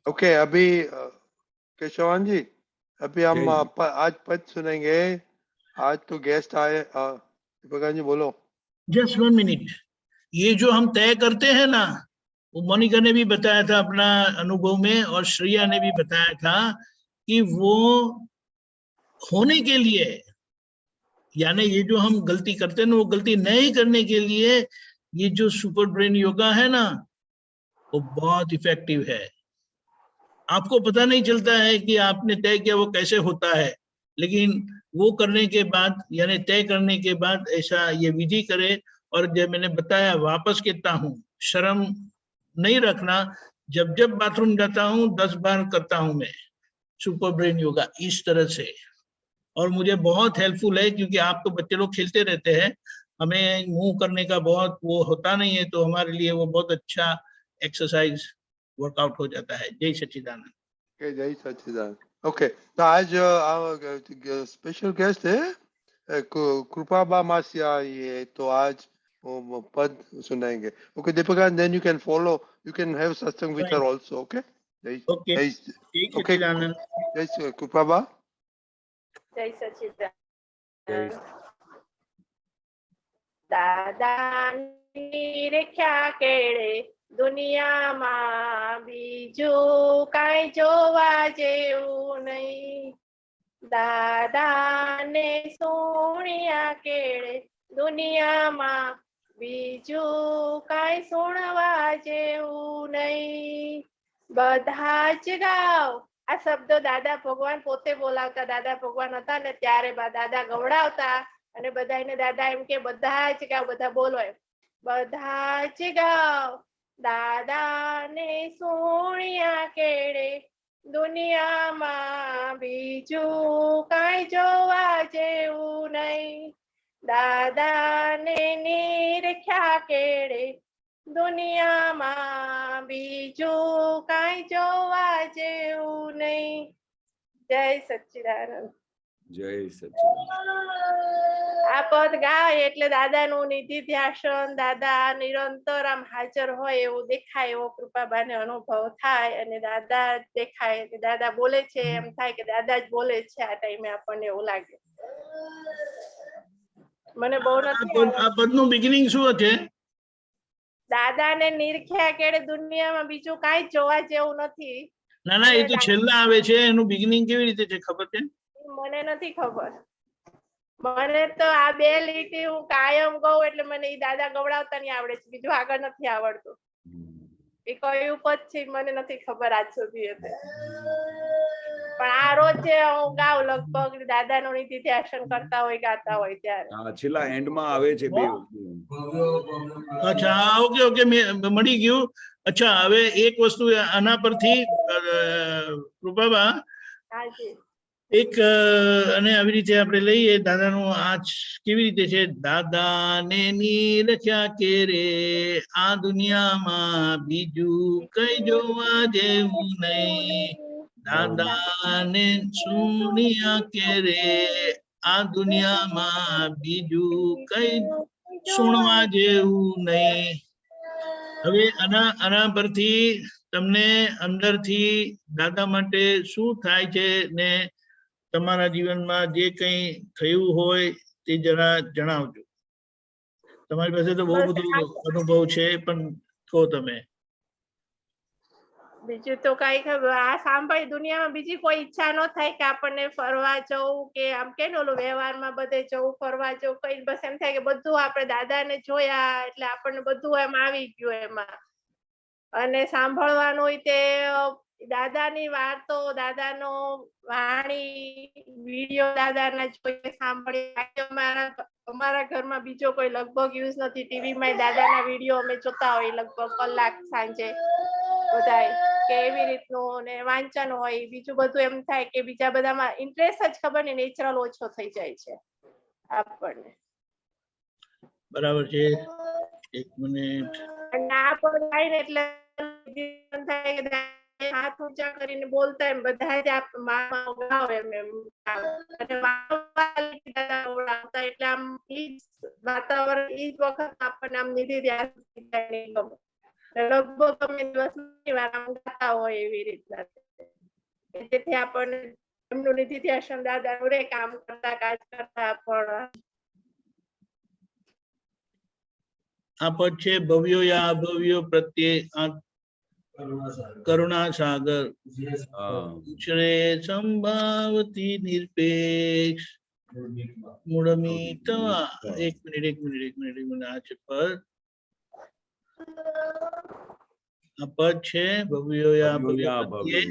Okay, अभी केशवान जी, अभी हम आज पद सुनेंगे। आज तो गेस्ट आए। दीपक जी बोलो। Just 1 minute. ये जो हम तय करते हैं ना, वो मोनिका ने भी बताया था अपना अनुभव में, और श्रेया ने भी बताया था कि वो होने के लिए, यानी ये जो हम गलती करते हैं ना, वो गलती नहीं करने के लिए ये जो सुपर ब्रेन योगा है ना, वो बहुत इफेक्टिव है। आपको पता नहीं चलता है कि आपने तय किया वो कैसे होता है, लेकिन वो करने के बाद, यानी तय करने के बाद ऐसा ये विधि करे। और जब मैंने बताया, वापस कहता हूँ, शर्म नहीं रखना। जब जब बाथरूम जाता हूँ 10 बार करता हूँ मैं सुपर ब्रेन योगा इस तरह से, और मुझे बहुत हेल्पफुल है। क्योंकि आप तो बच्चे लोग खेलते रहते हैं, हमें मूव करने का बहुत वो होता नहीं है, तो हमारे लिए वो बहुत अच्छा एक्सरसाइज वर्कआउट हो जाता है। जय सच्चिदानंद। जय सच्चिदानंद। ओके, तो आज स्पेशल गेस्ट है कृपा बा मासिया, ये तो आज वो पद सुनाएंगे। Okay Deepak, then you can follow, you can have satsang with her also. Okay, okay, जय ओके, सच्चिदानंद। जय कृपा बा। जय सच्चिदानंद। दादा निरख्या केळे દુનિયામાં બીજું કાંઈ જોવા જેવું નહીં. દાદાને સુણ્યા કેળે દુનિયામાં બીજું કાંઈ સુણવા જેવું નહીં. બધા જ ગાવ. આ શબ્દો દાદા ભગવાન પોતે બોલાવતા. દાદા ભગવાન હતા ને ત્યારે દાદા ગવડાવતા, અને બધાને દાદા એમ કે બધા જ ગાવ, બધા બોલો એમ. બધા જ ગાવ. દાદાને સુણ્યા કેળે દુનિયામાં બીજું કાંઈ જોવા જેવું નહીં. દાદાને નિરખ્યા કેળે દુનિયામાં બીજું કાંઈ જોવા જેવું નહીં. જય સચ્ચિદાનંદ. જય સચ્ચિદાનંદ. આ પદ ગાય એટલે દાદાનું નિધિ ધ્યાસન, દાદા નિરંતર આમ હાજર હોય એવું દેખાય, એવો કૃપાબાને અનુભવ થાય. અને દાદા દેખાય, દાદા બોલે છે, એમ થાય કે દાદા જ બોલે છે. આ ટાઈમે આપણને એવું લાગે. મને બહુ નથી. આ પદનું બિગિનિંગ શું છે? દાદાને નિરખ્યા કેળે દુનિયામાં બીજું કાંઈ જોવા જેવું નથી. ના ના, એ તો છેલ્લા આવે છે. એનું બિગિનિંગ કેવી રીતે છે ખબર છે? મને નથી ખબર. મને તો આ બે લીટી હું કાયમ ગઉં, એટલે મને ઈ દાદા ગવડાવતા નહીં આવડે છે, બીજું આગળ નથી આવડતું. એ કયું પદ છે મને નથી ખબર આજ સુધી. પણ આ રોજ હું ગાઉં, લગભગ દાદાનું નિધિ ધ્યાસન કરતા હોય, ગાતા હોય ત્યારે. છેલ્લા એન્ડમાં આવે છે બે. અચ્છા, ઓકે ઓકે, મળી ગયું. અચ્છા, હવે એક વસ્તુ આના પરથી કૃપાબા, એક અને આવી રીતે આપણે લઈએ દાદાનું. આ કેવી રીતે છે? દાદાને નિરખ્યા કેરે આ દુનિયામાં બીજું કઈ જોવા જેવું નહીં. દાદાને સુણ્યા કેરે આ દુનિયામાં બીજું કઈ સુણવા જેવું નહીં. હવે આના પરથી તમને અંદરથી દાદા માટે શું થાય છે, ને તમારા જીવનમાં જે કંઈ થયું હોય તે જરા જણાવજો. તમારી પાસે તો બહુ બધો અનુભવ છે, પણ કહો તમે. બીજું તો કઈ ખબર. આ સાંભળી દુનિયામાં બીજી કોઈ ઈચ્છા ન થાય કે આપણને ફરવા જવું, કે આમ કે ઓલું વ્યવહારમાં બધે જવું, ફરવા જવું, કઈ બસ એમ થાય કે બધું આપણે દાદાને જોયા એટલે આપણને બધું એમ આવી ગયું એમાં. અને સાંભળવાનું તે દાદાની વાતો, દાદાનો વાણી, વિડીયો દાદાના જોઈએ, સાંભળીએ. અમારા ઘરમાં બીજો કોઈ લગભગ યુઝ નથી. ટીવીમાં દાદાના વિડીયો અમે જોતા હોય લગભગ કલાક સાંજે બધાય, કે એવી રીતનું. ને વાંચન હોય, બીજું બધું એમ થાય કે બીજા બધામાં ઇન્ટરેસ્ટ જ ખબર નહીં, નેચરલ ઓછો થઈ જાય છે આપણને. બરાબર છે. એક મિનિટ. અને આ પણ થાય ને એટલે હાથ ઊંચા કરીને બોલતા એમ બધા જ મામા ગાવે એમ. એટલે આમ ઈ વાતાવરણ ઈ વખત આપણને આમ નિધિ ધ્યાન ગમે. લગભગ અમે દિવસની વાર આમ ગાતા હોય એવી રીતના, જેથી આપણને એમનું નિધિધ્યાસન દાદાનું રે કામ કરતા કાજ કરતા પણ આ પદ છે ભવ્યો યા અભવ્યો પ્રત્યે કરુણા સાગર ઉછળે સંભાવતી નિરપેક્ષ મૂળમિતવા. એક મિનિટ આ છે પદ. આ પદ છે ભવ્યો યા અભવ્યો પ્રત્યે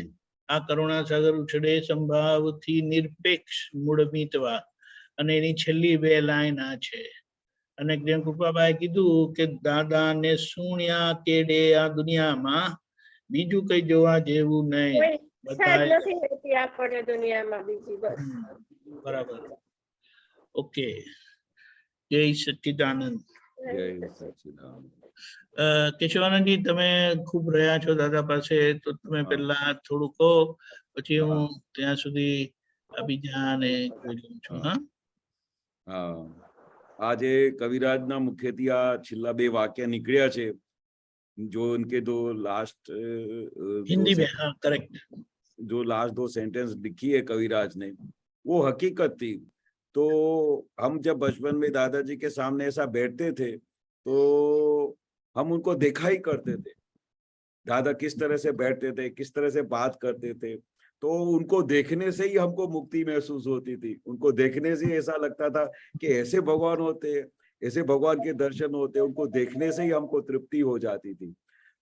આ કરુણા સાગર ઉછળે સંભાવથી નિરપેક્ષ મૂળમિતવા. અને એની છેલ્લી બે લાઈન આ છે. અને જેમ કૃપાબાઈ કીધું કે દાદા ને સુણ્યા કેડે આ દુનિયામાં બીજું કઈ જોવા જેવું નહીં. નથી રહેતી આપણને દુનિયામાં બીજી, બસ. બરાબર. ઓકે. જય સચ્ચિદાનંદ. જય સચ્ચિદાનંદ. કેશવાનંદજી, તમે ખૂબ રહ્યા છો દાદા પાસે, તો તમે પહેલા થોડું કહો, પછી હું ત્યાં સુધી બીજાને કહી દઉં છું. હા, આજે કવિરાજના મુખ્યથી આ છેલ્લા બે વાક્ય નીકળ્યા છે, जो उनके दो लास्ट हिंदी में, हाँ करेक्ट, जो लास्ट दो सेंटेंस लिखी है कविराज ने, वो हकीकत थी. तो हम जब बचपन में दादाजी के सामने ऐसा बैठते थे तो हम उनको देखा ही करते थे. दादा किस तरह से बैठते थे, किस तरह से बात करते थे, तो उनको देखने से ही हमको मुक्ति महसूस होती थी. उनको देखने से ऐसा लगता था कि ऐसे भगवान होते हैं, ऐसे भगवान के दर्शन होते, उनको देखने से ही हमको तृप्ति हो जाती थी.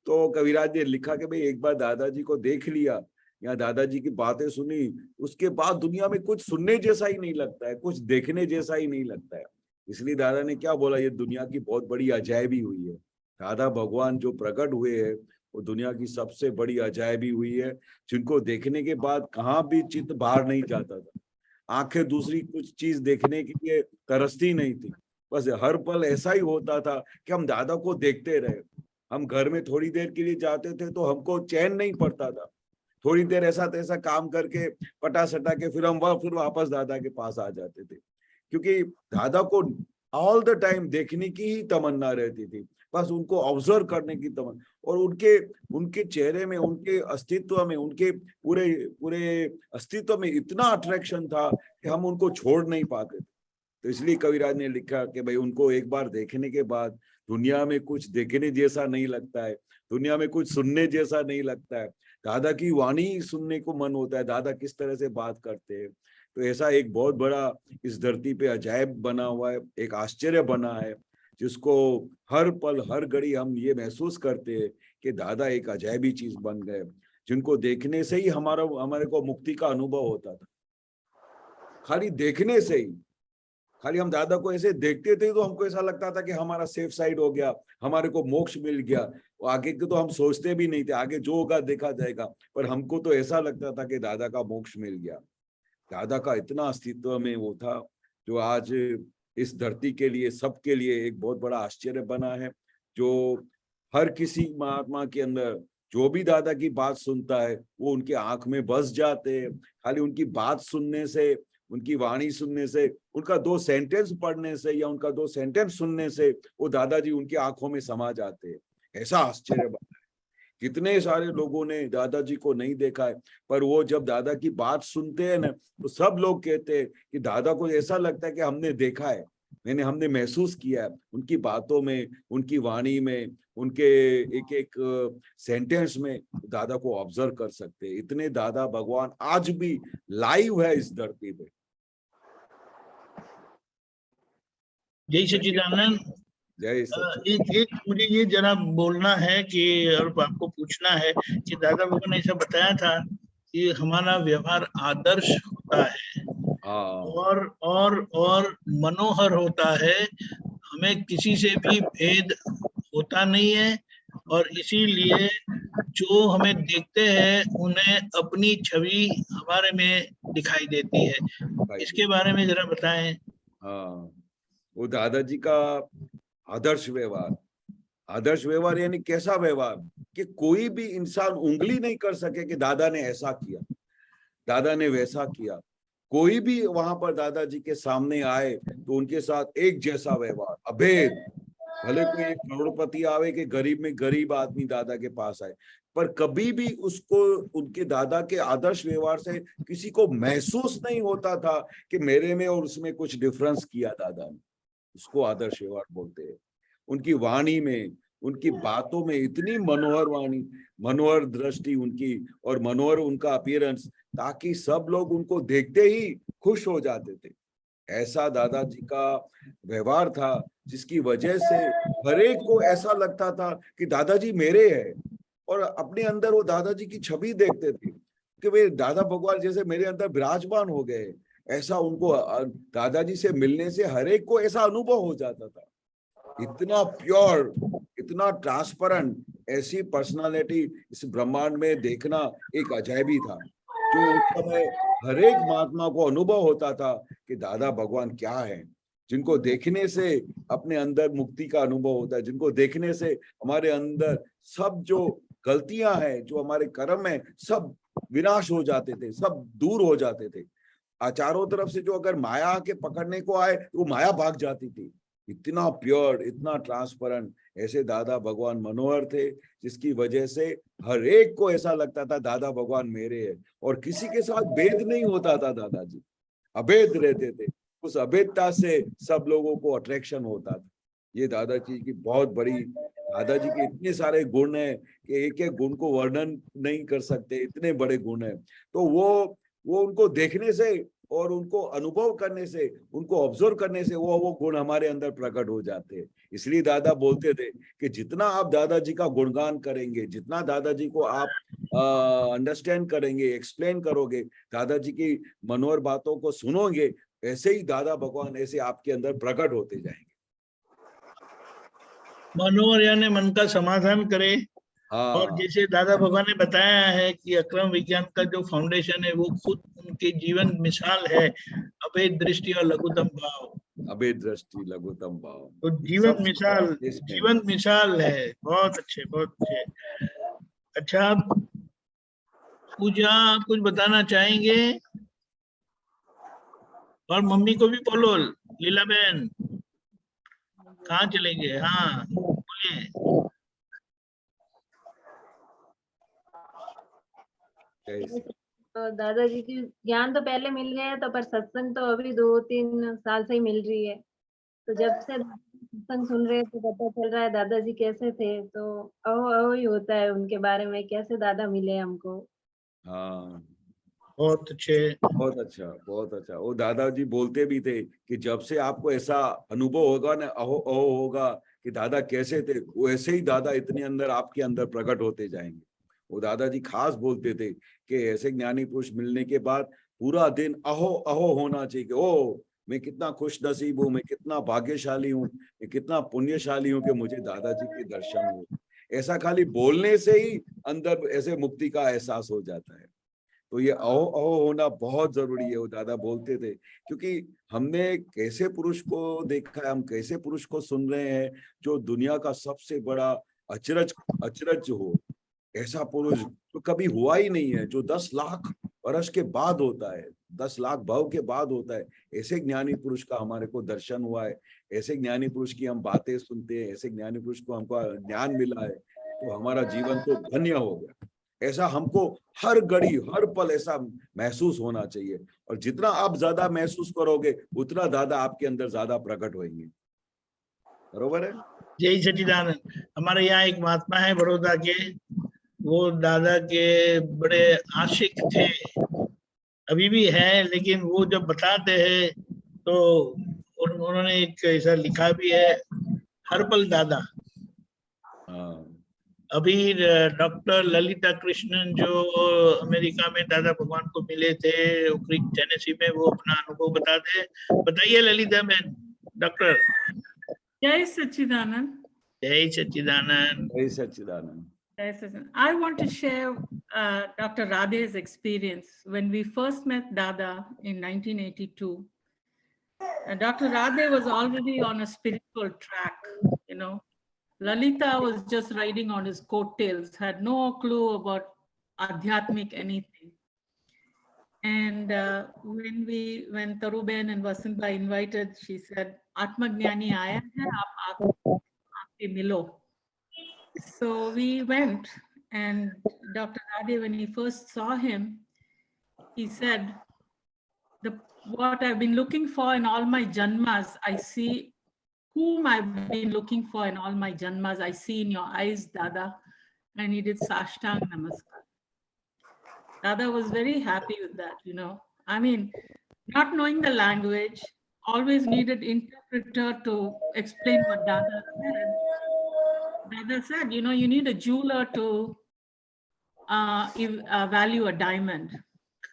तो कविराज ने लिखा कि भाई एक बार दादाजी को देख लिया या दादाजी की बातें सुनी, उसके बाद दुनिया में कुछ सुनने जैसा ही नहीं लगता है, कुछ देखने जैसा ही नहीं लगता है. इसलिए दादा ने क्या बोला, ये दुनिया की बहुत बड़ी अजायबी हुई है. दादा भगवान जो प्रकट हुए हैं वो दुनिया की सबसे बड़ी अजायबी हुई है, जिनको देखने के बाद कहाँ भी चित्त बाहर नहीं जाता था. आंखें दूसरी कुछ चीज देखने के लिए तरसती नहीं थी. बस हर पल ऐसा ही होता था कि हम दादा को देखते रहे. हम घर में थोड़ी देर के लिए जाते थे तो हमको चैन नहीं पड़ता था. थोड़ी देर ऐसा तैसा काम करके पटा सटा के फिर हम फिर वापस दादा के पास आ जाते थे, क्योंकि दादा को ऑल द टाइम देखने की ही तमन्ना रहती थी, बस उनको ऑब्जर्व करने की तमन्ना. और उनके चेहरे में, उनके अस्तित्व में, उनके पूरे अस्तित्व में इतना अट्रैक्शन था कि हम उनको छोड़ नहीं पाते थे. तो इसलिए कविराज ने लिखा कि भाई उनको एक बार देखने के बाद दुनिया में कुछ देखने जैसा नहीं लगता है, दुनिया में कुछ सुनने जैसा नहीं लगता है. दादा की वाणी सुनने को मन होता है, दादा किस तरह से बात करते हैं. तो ऐसा एक बहुत बड़ा इस धरती पे अजायब बना हुआ है, एक आश्चर्य बना है, जिसको हर पल हर घड़ी हम ये महसूस करते हैं कि दादा एक अजायबी चीज बन गए, जिनको देखने से ही हमारे को मुक्ति का अनुभव होता था. खाली देखने से ही, खाली हम दादा को ऐसे देखते थे तो हमको ऐसा लगता था कि हमारा सेफ साइड हो गया, हमारे को मोक्ष मिल गया. आगे के तो हम सोचते भी नहीं थे, आगे जो होगा देखा जाएगा, पर हमको तो ऐसा लगता था कि दादा का मोक्ष मिल गया. दादा का इतना अस्तित्व में वो था, जो आज इस धरती के लिए, सबके लिए एक बहुत बड़ा आश्चर्य बना है. जो हर किसी महात्मा के अंदर जो भी दादा की बात सुनता है वो उनके आंख में बस जाते हैं. खाली उनकी बात सुनने से, उनकी वाणी सुनने से, उनका दो सेंटेंस पढ़ने से या उनका दो सेंटेंस सुनने से वो दादाजी उनकी आंखों में समा जाते हैं. ऐसा आश्चर्य बना है. कितने सारे लोगों ने दादाजी को नहीं देखा है, पर वो जब दादा की बात सुनते हैं ना, तो सब लोग कहते हैं कि दादा को ऐसा लगता है कि हमने देखा है, हमने महसूस किया है. उनकी बातों में, उनकी वाणी में, उनके एक एक सेंटेंस में दादा को ऑब्जर्व कर सकते हैं. इतने दादा भगवान आज भी लाइव है इस धरती पे. जय सच्चिदानंद. जय सच्चिदानंद. एक मुझे ये जरा बोलना है कि, और आपको पूछना है कि दादा बाबा ने ऐसा बताया था कि हमारा व्यवहार आदर्श होता है और मनोहर होता है, हमें किसी से भी भेद होता नहीं है, और इसीलिए जो हमें देखते हैं उन्हें अपनी छवि हमारे में दिखाई देती है. इसके बारे में जरा बताएं. हाँ, वो दादाजी का आदर्श व्यवहार यानी कैसा व्यवहार कि कोई भी इंसान उंगली नहीं कर सके कि दादा ने ऐसा किया, दादा ने वैसा किया. कोई भी वहां पर दादाजी के सामने आए तो उनके साथ एक जैसा व्यवहार, अभेद, भले कोई एक करोड़पति आवे कि गरीब में गरीब आदमी दादा के पास आए, पर कभी भी उसको उनके दादा के आदर्श व्यवहार से किसी को महसूस नहीं होता था कि मेरे में और उसमें कुछ डिफरेंस किया दादा ने। उसको आदर्श व्यवहार बोलते हैं। उनकी वाणी में, उनकी बातों में इतनी मनोहर वाणी, मनोहर दृष्टि उनकी और मनोहर उनका अपीयरेंस, ताकि सब लोग उनको देखते ही खुश हो जाते थे। ऐसा दादाजी का व्यवहार था जिसकी वजह से हर एक को ऐसा लगता था कि दादाजी मेरे हैं, और अपने अंदर वो दादाजी की छवि देखते थे कि वे दादा भगवान जैसे मेरे अंदर विराजमान हो गए। ऐसा उनको दादाजी से मिलने से हर एक को ऐसा अनुभव हो जाता था। इतना प्योर, इतना ट्रांसपेरेंट, ऐसी पर्सनालिटी इस ब्रह्मांड में देखना एक अजैबी था, जो उस समय हर एक महात्मा को अनुभव होता था कि दादा भगवान क्या है, जिनको देखने से अपने अंदर मुक्ति का अनुभव होता है, जिनको देखने से हमारे अंदर सब जो गलतियां हैं, जो हमारे कर्म है, सब विनाश हो जाते थे, सब दूर हो जाते थे। चारों तरफ से जो अगर माया के पकड़ने को आए तो वो माया भाग जाती थी। इतना प्योर, इतना ट्रांसपेरेंट, ऐसे दादा भगवान मनोहर थे, जिसकी वजह से हर एक को ऐसा लगता था दादा भगवान मेरे है, और किसी के साथ भेद नहीं होता था। दादाजी अभेद रहते थे, उस अभेदता से सब लोगों को अट्रैक्शन होता था। ये दादाजी की बहुत बड़ी, दादाजी के इतने सारे गुण हैं कि एक एक गुण को वर्णन नहीं कर सकते, इतने बड़े गुण हैं। तो वो उनको देखने से और उनको अनुभव करने से, उनको ऑब्जर्व करने से वो गुण हमारे अंदर प्रकट हो जाते हैं। इसलिए दादा बोलते थे कि जितना आप दादाजी का गुणगान करेंगे, जितना दादाजी को आप अंडरस्टैंड करेंगे, एक्सप्लेन करोगे, दादाजी की मनोहर बातों को सुनोगे, ऐसे ही दादा भगवान ऐसे आपके अंदर प्रकट होते जाएंगे। मनोहर यानी मन का समाधान करे। हाँ, और जैसे दादा भगवान ने बताया है कि अक्रम विज्ञान का जो फाउंडेशन है वो खुद उनके जीवन मिसाल है, अभेद दृष्टि और लघुतम भाव। अभेद दृष्टि लघुतम भाव, तो जीवन सब मिसाल, जीवन मिसाल है। बहुत अच्छे, बहुत अच्छे। अच्छा पूजा, आप कुछ बताना चाहेंगे? और मम्मी को भी बोलो, लीला बहन कहाँ चलेंगे? हाँ बोलिए। तो दादाजी की ज्ञान तो पहले मिल गया तो, पर सत्संग तो अभी 2-3 साल से ही मिल रही है। तो जब से सत्संग सुन रहे हैं तो पता चल रहा है दादाजी कैसे थे। तो अहो अहो ही होता है उनके बारे में, कैसे दादा मिले हमको। हाँ, बहुत अच्छे। बहुत अच्छा, बहुत अच्छा। वो दादाजी बोलते भी थे कि जब से आपको ऐसा अनुभव होगा ना, अहो अहो होगा कि दादा कैसे थे, वैसे ही दादा इतने अंदर आपके अंदर प्रकट होते जाएंगे। वो दादाजी खास बोलते थे कि ऐसे ज्ञानी पुरुष मिलने के बाद पूरा दिन अहो अहो होना चाहिए कि ओ मैं कितना खुश नसीब हूँ, मैं कितना भाग्यशाली हूँ, मैं कितना पुण्यशाली हूँ कि मुझे दादाजी के दर्शन हुए। ऐसा खाली बोलने से ही अंदर ऐसे मुक्ति का एहसास हो जाता है। तो ये अहो अहो होना बहुत जरूरी है, वो दादा बोलते थे। क्योंकि हमने कैसे पुरुष को देखा है, हम कैसे पुरुष को सुन रहे हैं जो दुनिया का सबसे बड़ा अचरज अचरज हो। ऐसा पुरुष तो कभी हुआ ही नहीं है, जो 10 लाख वर्ष के बाद होता है, 10 लाख भव के बाद होता है। ऐसे ज्ञानी पुरुष का हमारे को दर्शन हुआ है, ऐसे ज्ञानी पुरुष की हम बातें सुनते हैं, ऐसे ज्ञानी पुरुष को हमको ज्ञान मिला है, तो हमारा जीवन तो धन्य हो गया। ऐसा हमको हर घड़ी हर पल ऐसा महसूस होना चाहिए, और जितना आप ज्यादा महसूस करोगे उतना दादा आपके अंदर ज्यादा प्रकट होंगे। बरोबर है? जय सच्चिदानंद। हमारे यहाँ एक महात्मा है बड़ौदा के, वो दादा के बड़े आशिक थे, अभी भी है, लेकिन वो जब बताते हैं तो उन्होंने एक ऐसा लिखा भी है, हर पल दादा। अभी डॉक्टर ललिता कृष्णन जो अमेरिका में दादा भगवान को मिले थे, टेनेसी में, वो अपना अनुभव बताते हैं। बताइए ललिता बहन। डॉक्टर। जय सच्चिदानंद। जय सच्चिदानंद। जय सच्चिदानंद। I want to share Dr. Radhe's experience when we first met Dada in 1982. Dr. Radhe was already on a spiritual track, you know. Lalita was just riding on his coattails, had no clue about Adhyatmik anything. And when Taruben and Vasantha invited, she said, Atma Jnani aaya hai, aap Milo. So we went, and Dr. Radhe, when he first saw him, he said, what I've been looking for in all my janmas, I see whom I've been looking for in all my janmas, I see in your eyes, Dada. And he did Sashtang Namaskar. Dada was very happy with that, you know. I mean, not knowing the language, always needed interpreter to explain what Dada said. Dada said, you know, you need a jeweler to value a diamond.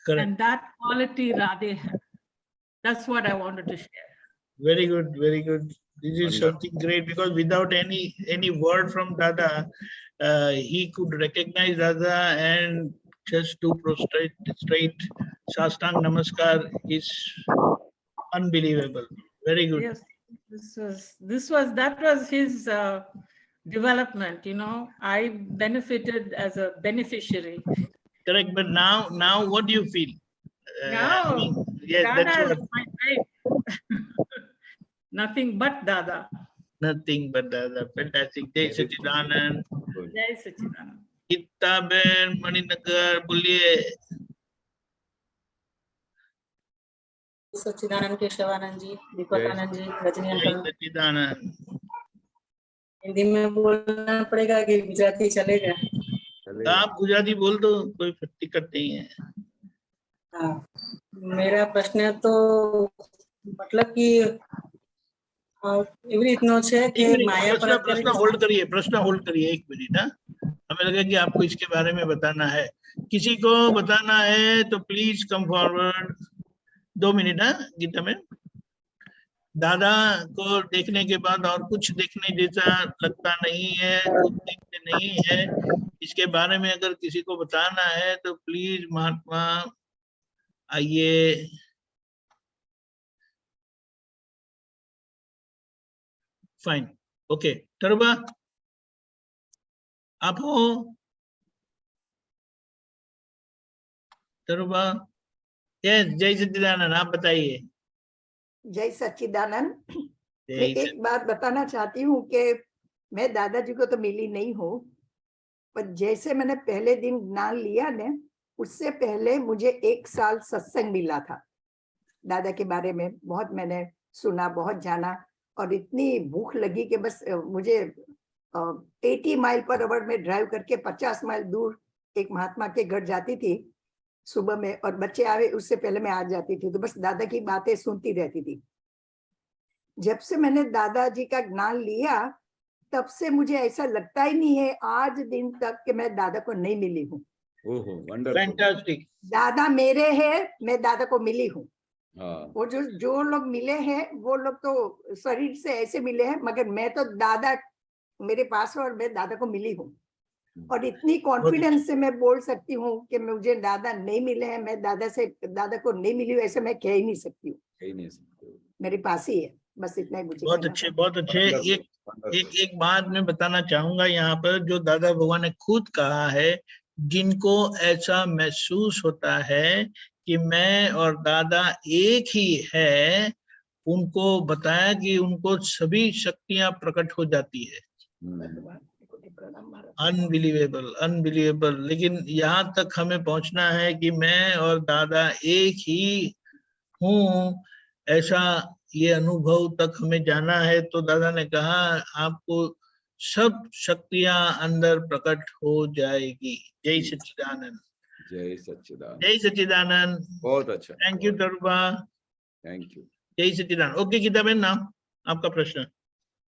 Correct. And that quality Radhe had. That's what I wanted to share. Very good, very good. This is Wonderful. something great, because without any word from Dada, he could recognize Dada and just to prostrate straight Sastang Namaskar is unbelievable. Very good. Yes, that was his development, you know. I benefited as a beneficiary. Correct. But now what do you feel? Now, yes, Dada that's is what. my life. Nothing but Dada. Nothing but Dada. Fantastic. Jai Sachidanand. Jai Sachidanand. Gita Ben, Maninagar, बोलिए. सच्चिदानंद केशवानंद जी, दीपकानंद जी, रजनी जय uncle. सच्चिदानंद. हिंदी में बोलना पड़ेगा कि गुजराती चलेगा? आप गुजराती बोल दो, कोई दिक्कत नहीं है. हाँ, मेरा प्रश्न तो मतलब कि એવી રીતનો છે કે માયા પર प्रश्न होल्ड करिए 1 मिनट. हाँ, हमें लगा कि आपको इसके बारे में बताना है. किसी को बताना है तो प्लीज कम फॉरवर्ड. 2 मिनट. हाँ, गीता में दादा को देखने के बाद और कुछ देखने जैसा लगता नहीं है, कुछ देखते नहीं है. इसके बारे में अगर किसी को बताना है तो प्लीज महात्मा आइए. फाइन. ओके. तरुबा, आप हो? तरुबा. यस. जय सच्चिदानंद. आप बताइए. जय सच्चिदानंद. मैं जय एक बात बताना चाहती हूँ कि मैं दादाजी को तो मिली नहीं हूँ, पर जैसे मैंने पहले दिन ज्ञान लिया ने, उससे पहले मुझे 1 साल सत्संग मिला था. दादा के बारे में बहुत मैंने सुना, बहुत जाना, और इतनी भूख लगी कि बस मुझे 80 माइल पर आवर में ड्राइव करके 50 माइल दूर एक महात्मा के घर जाती थी सुबह में, और बच्चे आवे उससे पहले मैं आ जाती थी. तो बस दादा की बातें सुनती रहती थी. जब से मैंने दादाजी का ज्ञान लिया, तब से मुझे ऐसा लगता ही नहीं है आज दिन तक कि मैं दादा को नहीं मिली हूँ. ओहो, वंडरफुल. फैंटास्टिक. दादा मेरे हैं, मैं दादा को मिली हूँ. हाँ. वो जो लोग मिले हैं वो लोग तो शरीर से ऐसे मिले हैं, मगर मैं तो दादा मेरे पास है और मैं दादा को मिली हूँ. और इतनी कॉन्फिडेंस से मैं बोल सकती हूँ कि मुझे दादा नहीं मिले हैं, मैं दादा को नहीं मिली हूँ, ऐसे मैं कह ही नहीं सकती हूँ. कहीं नहीं सकते. मेरे पास ही है. बस इतना ही मुझे बहुत कहना अच्छे, था. बहुत अच्छे. एक बात मैं बताना चाहूंगा यहाँ पर, जो दादा भगवान ने खुद कहा है, जिनको ऐसा महसूस होता है कि मैं और दादा एक ही है, उनको बताया कि उनको सभी शक्तियां प्रकट हो जाती है. Unbelievable, unbelievable. लेकिन यहाँ तक हमें पहुंचना है कि मैं और दादा एक ही हूँ, ऐसा ये अनुभव तक हमें जाना है. तो दादा ने कहा आपको सब शक्तियां अंदर प्रकट हो जाएगी. जय सच्चिदानंद. जय सच्चिदानंद. जय सच्चिदानंद. बहुत अच्छा. Thank you Taruba. Thank you. जय सच्चिदानंद. ओके गीता बहन, नाम आपका प्रश्न.